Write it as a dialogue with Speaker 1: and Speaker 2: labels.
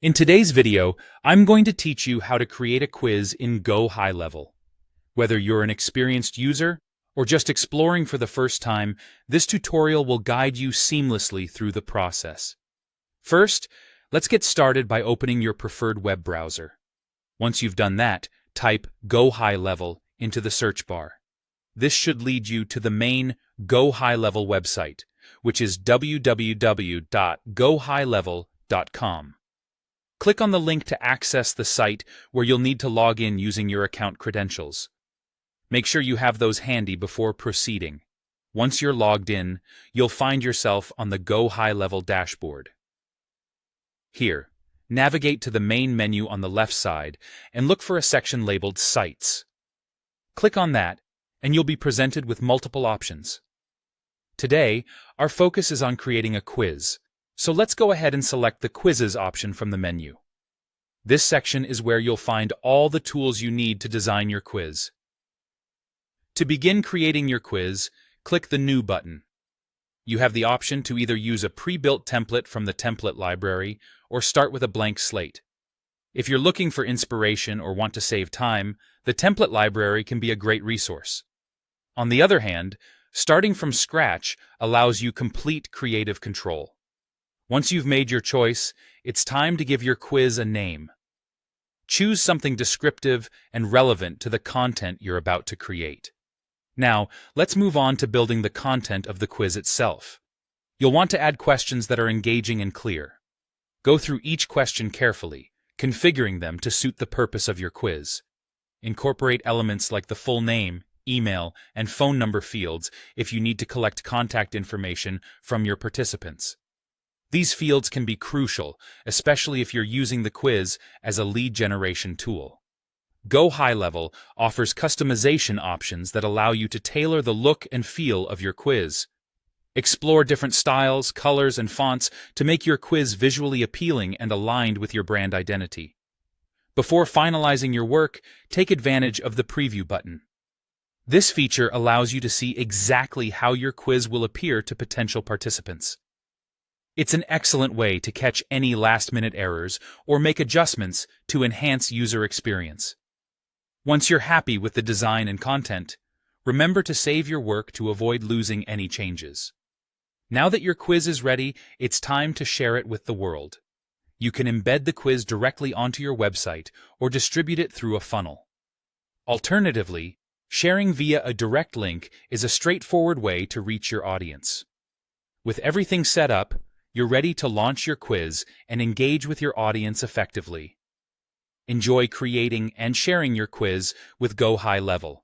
Speaker 1: In today's video, I'm going to teach you how to create a quiz in Go High Level. Whether you're an experienced user or just exploring for the first time, this tutorial will guide you seamlessly through the process. First, let's get started by opening your preferred web browser. Once you've done that, type Go High Level into the search bar. This should lead you to the main Go High Level website, which is www.gohighlevel.com. Click on the link to access the site where you'll need to log in using your account credentials. Make sure you have those handy before proceeding. Once you're logged in, you'll find yourself on the Go High Level dashboard. Here, navigate to the main menu on the left side and look for a section labeled Sites. Click on that, and you'll be presented with multiple options. Today, our focus is on creating a quiz. So let's go ahead and select the Quizzes option from the menu. This section is where you'll find all the tools you need to design your quiz. To begin creating your quiz, click the New button. You have the option to either use a pre-built template from the template library or start with a blank slate. If you're looking for inspiration or want to save time, the template library can be a great resource. On the other hand, starting from scratch allows you complete creative control. Once you've made your choice, it's time to give your quiz a name. Choose something descriptive and relevant to the content you're about to create. Now, let's move on to building the content of the quiz itself. You'll want to add questions that are engaging and clear. Go through each question carefully, configuring them to suit the purpose of your quiz. Incorporate elements like the full name, email, and phone number fields if you need to collect contact information from your participants. These fields can be crucial, especially if you're using the quiz as a lead generation tool. Go High Level offers customization options that allow you to tailor the look and feel of your quiz. Explore different styles, colors, and fonts to make your quiz visually appealing and aligned with your brand identity. Before finalizing your work, take advantage of the Preview button. This feature allows you to see exactly how your quiz will appear to potential participants. It's an excellent way to catch any last-minute errors or make adjustments to enhance user experience. Once you're happy with the design and content, remember to save your work to avoid losing any changes. Now that your quiz is ready, it's time to share it with the world. You can embed the quiz directly onto your website or distribute it through a funnel. Alternatively, sharing via a direct link is a straightforward way to reach your audience. With everything set up, you're ready to launch your quiz and engage with your audience effectively. Enjoy creating and sharing your quiz with Go High Level.